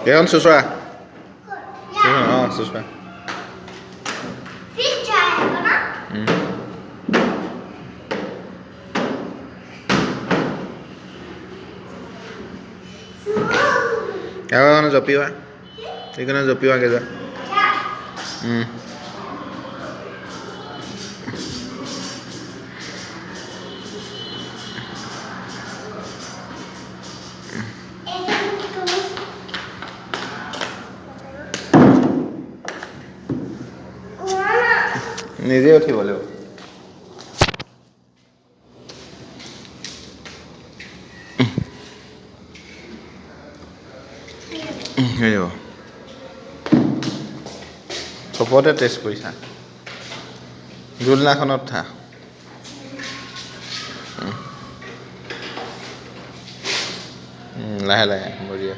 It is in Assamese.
এইখন চুচৰা অঁ চুচৰা জপিওৱা এইকাৰণে জপিওৱাকৈ যা নিজে উঠিব লাগিব হৈ যাব চবতে টেষ্ট কৰিছা জোলনাখনত থা লাহে লাহে বঢ়িয়া